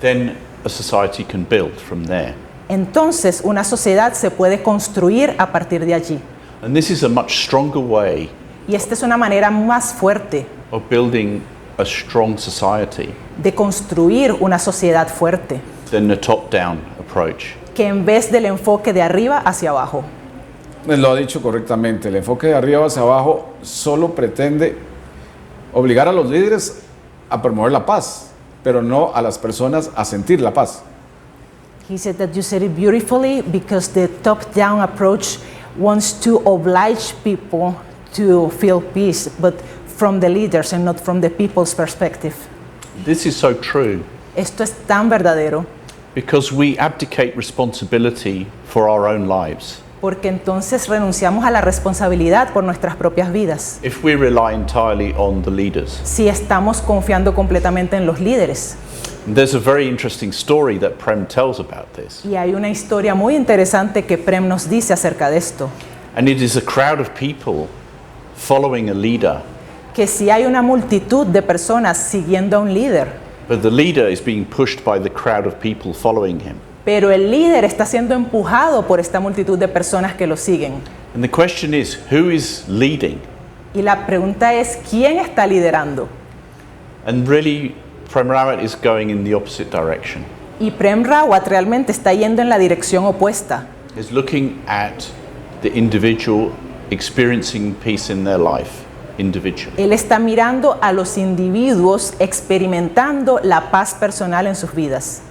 then a society can build from there. entonces una sociedad se puede construir a partir de allí. And this is a much stronger way Y esta es una manera más fuerte of building a strong society de construir una sociedad fuerte, than the top-down approach. que en vez del enfoque de arriba hacia abajo. Lo ha dicho correctamente, el enfoque de arriba hacia abajo solo pretende obligar a los líderes a promover la paz, pero no a las personas a sentir la paz. He said that you said it beautifully because the top-down approach wants to oblige people to feel peace, but from the leaders and not from the people's perspective. This is so true Esto es tan verdadero because we abdicate responsibility for our own lives porque entonces renunciamos a la responsabilidad por nuestras propias vidas. if we rely entirely on the leaders. Si estamos confiando completamente en los líderes. There's a very interesting story that Prem tells about this. Y hay una historia muy interesante que Prem nos dice acerca de esto. And it is a crowd of people following a leader, Que si hay una multitud de personas siguiendo a un líder, but the leader is being pushed by the crowd of people following him. pero el líder está siendo empujado por esta multitud de personas que lo siguen. And the question is, who is leading? Y la pregunta es, ¿quién está liderando? And really, Prem Rawat is going in the opposite direction. Y Prem Rawat realmente está yendo en la dirección opuesta. Is looking at the individual experiencing peace in their life, individually. Él está mirando a los individuos experimentando la paz personal en sus vidas.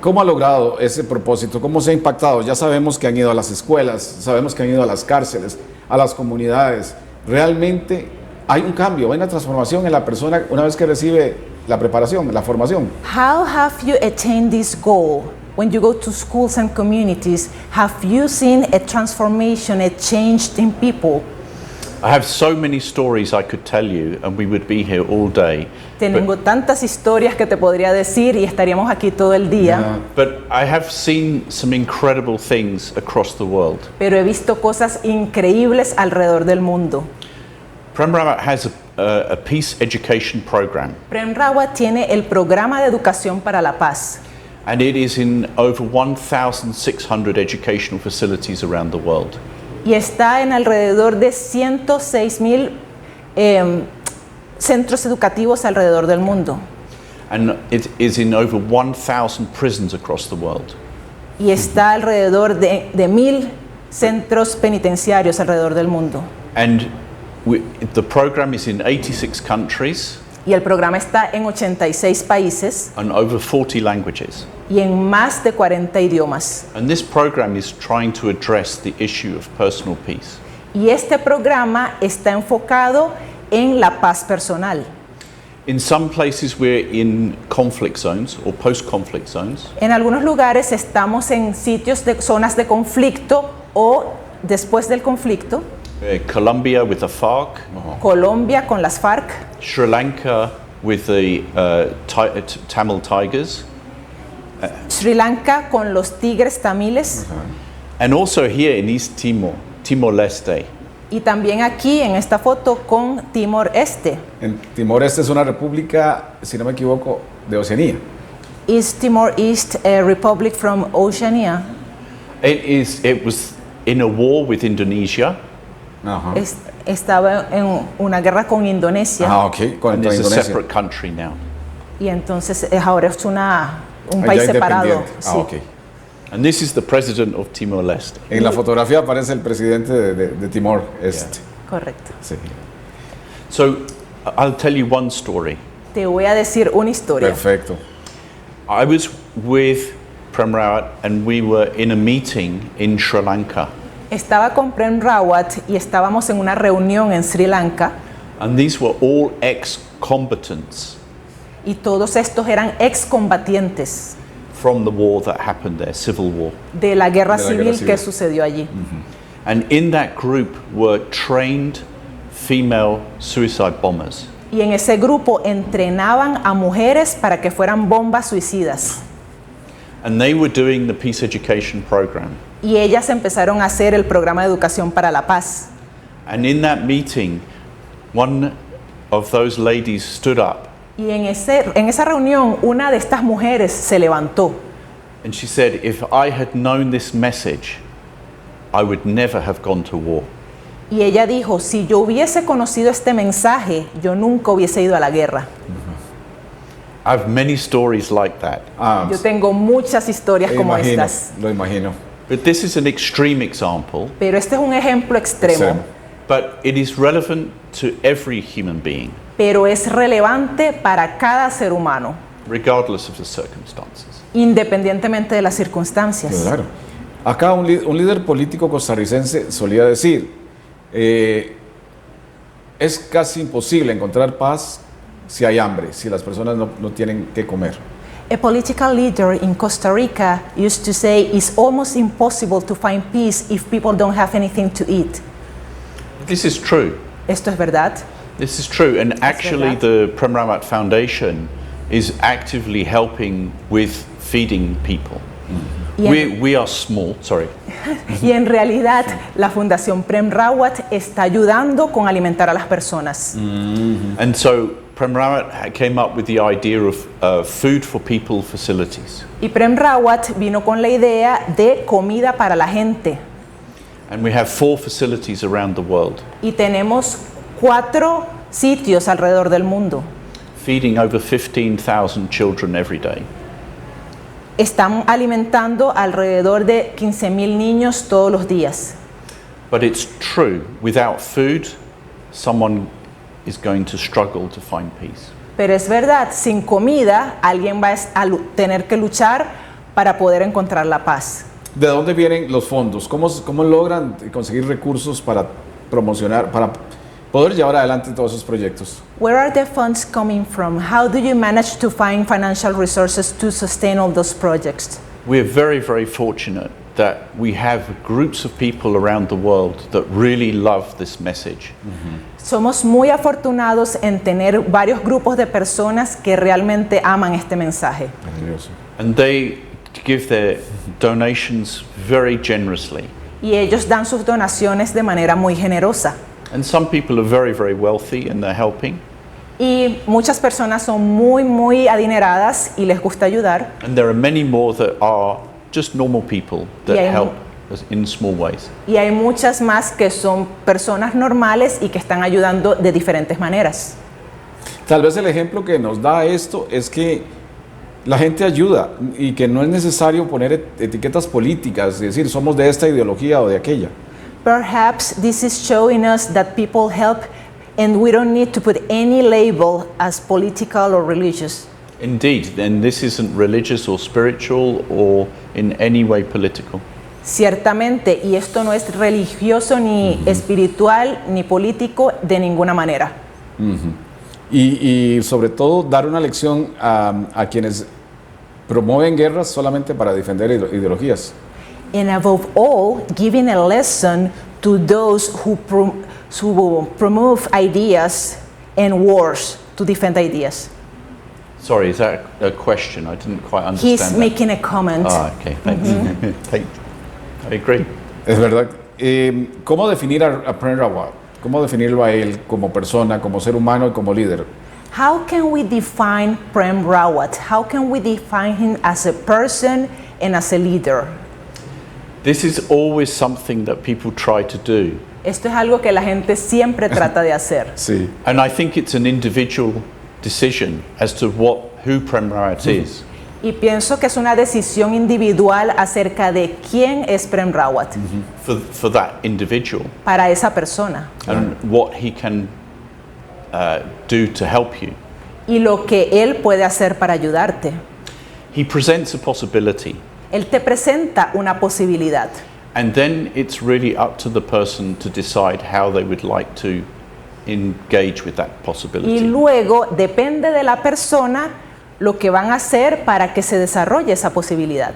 ¿Cómo ha logrado ese propósito? ¿Cómo se ha impactado? Ya sabemos que han ido a las escuelas, sabemos que han ido a las cárceles, a las comunidades. Realmente hay un cambio, hay una transformación en la persona una vez que recibe la preparación, la formación. How have you attained this goal? When you go to schools and communities, have you seen a transformation, a change in people? I have so many stories I could tell you, and we would be here all day. Tengo tantas historias que te podría decir y estaríamos aquí todo el día, But I have seen some incredible things across the world. pero he visto cosas increíbles alrededor del mundo. Prem Rawat has a peace education program, Prem Rawat tiene el programa de educación para la paz and it is in over 1,600 educational facilities around the world. y está en alrededor de 106,000 centros educativos alrededor del mundo And it is in over 1,000 prisons across the world. y está alrededor de 1,000 centros penitenciarios alrededor del mundo. And the program is in 86 countries Y el programa está en 86 países and over 40 languages. y en más de 40 idiomas. And this program is trying to address the issue of personal peace. Y este programa está enfocado en la paz personal. In some places we're in conflict zones or post-conflict zones. En algunos lugares estamos en sitios de zonas de conflicto o después del conflicto. Colombia with the FARC, Colombia con las FARC, Sri Lanka with the Tamil Tigers, Sri Lanka con los tigres tamiles and also here in East Timor, Timor-Leste. y también aquí en esta foto con Timor Este. En Timor Este es una república, si no me equivoco, de Oceanía. Is Timor East a republic from Oceania? It was in a war with Indonesia, Ajá. Estaba en una guerra con Indonesia Ah, ok, and contra it's a Indonesia. separate country now. y entonces ahora es un Ah, país ya separado. independiente. Sí. Ah, ok. And this is the president of Timor-Leste. En la fotografía aparece el presidente de Timor Este. Correcto. Sí. So I'll tell you one story. Te voy a decir una historia. Perfecto. I was with Prem Rawat, and we were in a meeting in Sri Lanka. Estaba con Prem Rawat y estábamos en una reunión en Sri Lanka And these were all ex-combatants y todos estos eran excombatientes from the war that happened there, civil war. de la guerra De la guerra civil que civil. sucedió allí. And in that group were trained female suicide bombers. Y en ese grupo entrenaban a mujeres para que fueran bombas suicidas. And they were doing the peace education program. Y ellas empezaron a hacer el programa de educación para la paz. And in that meeting, one of those ladies stood up Y en esa reunión una de estas mujeres se levantó and she said, if I had known this message, I would never have gone to war. y ella dijo, si yo hubiese conocido este mensaje, yo nunca hubiese ido a la guerra. I have many stories like that. Yo tengo muchas historias como estas, Lo imagino. But this is an extreme example, pero este es un ejemplo extremo, Extremo. but it is relevant to every human being, pero es relevante para cada ser humano, regardless of the circumstances. independientemente de las circunstancias. Claro. Acá un líder político costarricense solía decir, es casi imposible encontrar paz si hay hambre, si las personas no tienen que comer. A political leader in Costa Rica used to say it's almost impossible to find peace if people don't have anything to eat. This is true. Esto es verdad. This is true. And actually, verdad. the Prem Rawat Foundation is actively helping with feeding people. Y en, We are small, sorry. y en realidad la Fundación Prem Rawat está ayudando con alimentar a las personas. And so Prem Rawat came up with the idea of food for people facilities. Y Prem Rawat vino con la idea de comida para la gente. And we have 4 facilities around the world, Y tenemos 4 sitios alrededor del mundo. feeding over 15,000 children every day. Están alimentando alrededor de 15,000 niños todos los días. But it's true, without food, someone is going to struggle to find peace. Pero es verdad, sin comida alguien va a tener que luchar para poder encontrar la paz. ¿De dónde vienen los fondos? ¿Cómo logran conseguir recursos para promocionar, para poder llevar adelante todos esos proyectos? Where are the funds coming from? How do you manage to find financial resources to sustain all those projects? We're very, very fortunate that we have groups of people around the world that really love this message. Somos muy afortunados en tener varios grupos de personas que realmente aman este mensaje. Maravilloso. And they give their donations very generously. Y ellos dan sus donaciones de manera muy generosa. And some people are very, very wealthy and they're helping. Y muchas personas son muy adineradas y les gusta ayudar. And there are many more that are just normal people that Yeah, help us in small ways. Y hay muchas más que son personas normales y que están ayudando de diferentes maneras. Tal vez el ejemplo que nos da esto es que la gente ayuda y que no es necesario poner etiquetas políticas, es decir, somos de esta ideología o de aquella. Perhaps this is showing us that people help and we don't need to put any label as political or religious. Indeed, and this isn't religious or spiritual or in any way political. Ciertamente, y esto no es religioso ni espiritual ni político de ninguna manera. Y sobre todo dar una lección a quienes promueven guerras solamente para defender ideologías. And above all, giving a lesson to those who promote ideas and wars to defend ideas. Sorry, Is that a question? I didn't quite understand He's that. making a comment. Ah, okay, thanks. Thank- I agree. Es verdad. ¿Cómo definir a Prem Rawat? ¿Cómo definirlo a él como persona, como ser humano y como líder? How can we define Prem Rawat? How can we define him as a person and as a leader? This is always something that people try to do. Esto es algo que la gente siempre trata de hacer. Sí. And I think it's an individual decision as to who Prem Rawat is. Y pienso que es una decisión individual acerca de quién es Prem Rawat For that individual para esa persona and what he can do to help you. y lo que él puede hacer para ayudarte. He presents a possibility. Él te presenta una posibilidad. And then it's really up to the person to decide how they would like to engage with that Y possibility. luego depende de la persona lo que van a hacer para que se desarrolle esa posibilidad.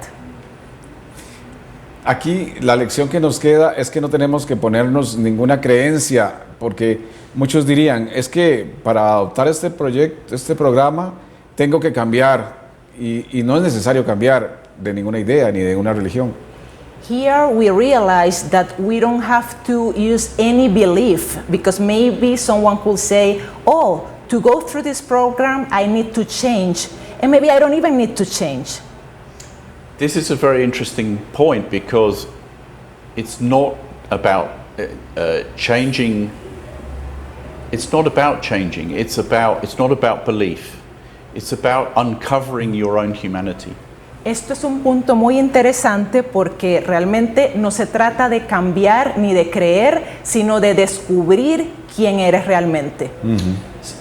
Aquí la lección que nos queda es que no tenemos que ponernos ninguna creencia, porque muchos dirían, es que para adoptar este proyecto, este programa, tengo que cambiar, y no es necesario cambiar de ninguna idea ni de una religión. Here we realize that we don't have to use any belief, because maybe someone could say, oh, to go through this program I need to change, and maybe I don't even need to change. This is a very interesting point because it's not about changing. It's not about changing. It's not about belief. It's about uncovering your own humanity. Esto es un punto muy interesante porque realmente no se trata de cambiar ni de creer, sino de descubrir quién eres realmente.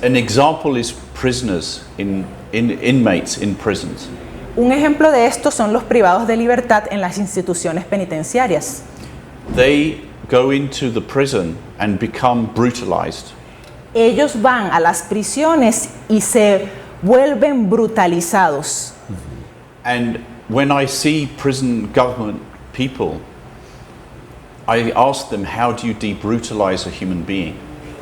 An example is prisoners inmates in prisons. Un ejemplo de esto son los privados de libertad en las instituciones penitenciarias. They go into the prison and become brutalized. Ellos van a las prisiones y se vuelven brutalizados. And when I see prison government people, I ask them, how do you debrutalize a human being?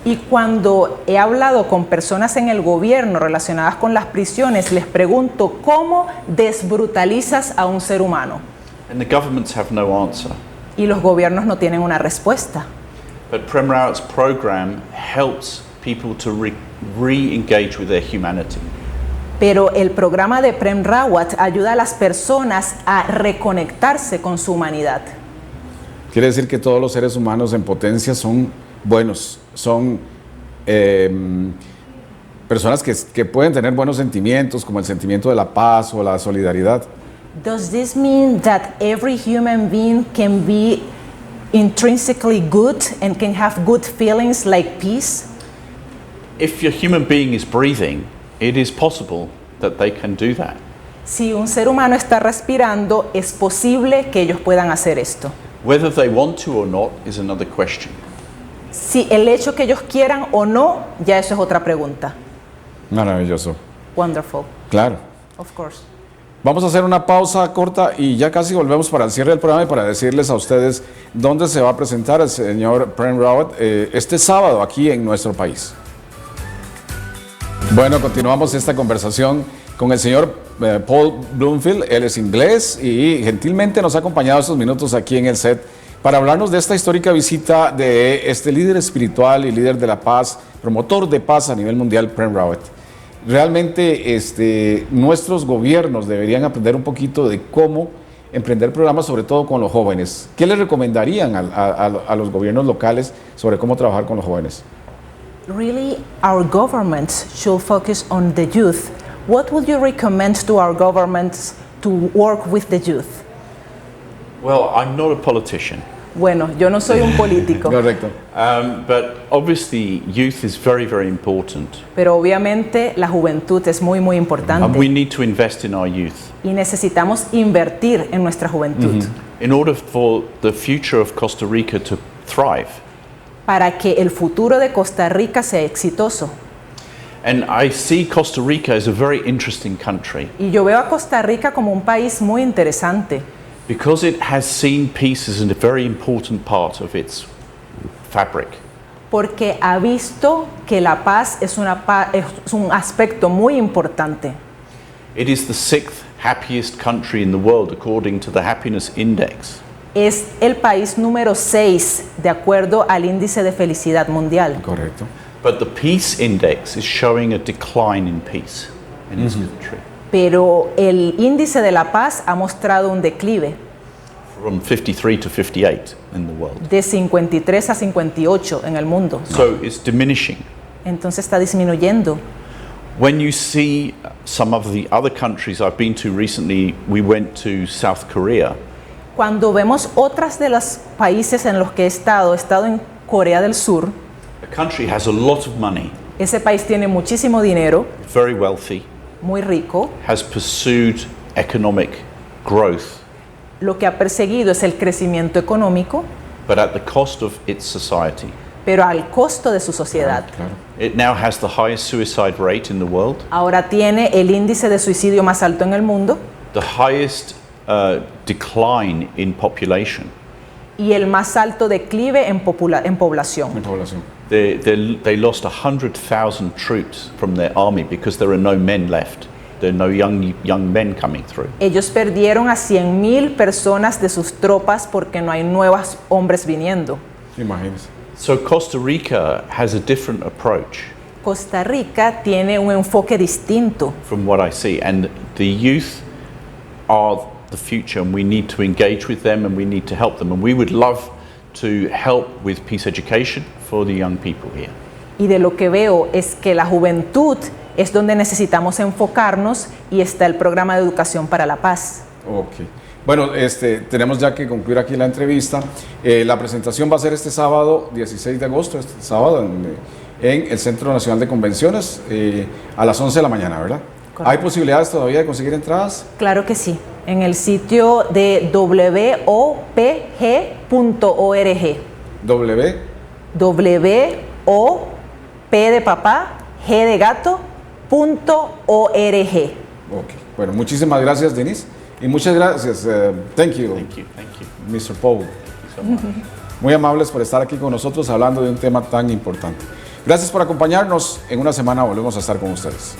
Y cuando he hablado con personas en el gobierno relacionadas con las prisiones, les pregunto, ¿cómo desbrutalizas a un ser humano? And the governments have no answer. Y los gobiernos no tienen una respuesta. But Prem Rawat's program helps people to re-engage with their humanity. Pero el programa de Prem Rawat ayuda a las personas a reconectarse con su humanidad. Quiere decir que todos los seres humanos en potencia son buenos, son personas que pueden tener buenos sentimientos, como el sentimiento de la paz o la solidaridad. Does this mean that every human being can be intrinsically good and can have good feelings like peace? If your human being is breathing, it is possible that they can do that. Si un ser humano está respirando, es posible que ellos puedan hacer esto. Whether they want to or not is another question. Si el hecho que ellos quieran o no, ya eso es otra pregunta. Maravilloso. Wonderful, Claro. of course. Vamos a hacer una pausa corta y ya casi volvemos para el cierre del programa y para decirles a ustedes dónde se va a presentar el señor Prem Rawat este sábado aquí en nuestro país. Bueno, continuamos esta conversación con el señor Paul Bloomfield. Él es inglés y gentilmente nos ha acompañado estos minutos aquí en el set para hablarnos de esta histórica visita de este líder espiritual y líder de la paz, promotor de paz a nivel mundial, Prem Rawat. Realmente nuestros gobiernos deberían aprender un poquito de cómo emprender programas, sobre todo con los jóvenes. ¿Qué le recomendarían a los gobiernos locales sobre cómo trabajar con los jóvenes? Really, our governments should focus on the youth. What would you recommend to our governments to work with the youth? Well, I'm not a politician, Bueno, yo no soy un político, Correcto. but obviously youth is very, very important. pero obviamente la juventud es muy, muy And we importante need to invest in our youth y necesitamos invertir en nuestra juventud in order for the future of Costa Rica to thrive. para que el futuro de Costa Rica sea exitoso. And I see Costa Rica as a very interesting country Y yo veo a Costa Rica como un país muy interesante because it has seen peace as a very important part of its fabric. porque ha visto que la paz es un aspecto muy importante. It is the 6th happiest country in the world according to the Happiness Index. Es el país número 6 de acuerdo al índice de felicidad mundial. Correcto. But the Peace Index is showing a decline in peace in this country Pero el índice de la paz ha mostrado un declive from 53 to 58 in the world. de 53 a 58 en el mundo. So it's diminishing. Entonces está disminuyendo. When you see some of the other countries I've been to recently, we went to South Korea. Cuando vemos otras de los países en los que he estado en Corea del Sur, The country has a lot of money, ese país tiene muchísimo dinero, very wealthy, muy rico, has pursued economic growth, lo que ha perseguido es el crecimiento económico, but at the cost of its society. pero al costo de su sociedad. Claro. It now has the highest suicide rate in the world, Ahora tiene el índice de suicidio más alto en el mundo the highest decline in population. y el más alto declive en población. En población. They lost 100,000 troops from their army because there are no men left. There are no young men coming through. Ellos perdieron a 100,000 personas de sus tropas porque no hay nuevos hombres viniendo. Imagínense. So Costa Rica has a different approach Costa Rica tiene un enfoque distinto. from what I see, and the youth are the future, and we need to engage with them and we need to help them, and we would love to help with peace education for the young people here. Y de lo que veo es que la juventud es donde necesitamos enfocarnos y está el programa de educación para la paz. Ok. Bueno, tenemos ya que concluir aquí la entrevista. La presentación va a ser este sábado, 16 de agosto, este sábado, en el Centro Nacional de Convenciones, a las 11 de la mañana, ¿verdad? Correcto. ¿Hay posibilidades todavía de conseguir entradas? Claro que sí, en el sitio de WOPG.org. WOP de papá, G de gato.org. Ok. Bueno, muchísimas gracias, Denise. Y muchas gracias. Thank you, Thank you. Mr. Paul. So much. Muy amables por estar aquí con nosotros hablando de un tema tan importante. Gracias por acompañarnos. En una semana volvemos a estar con ustedes.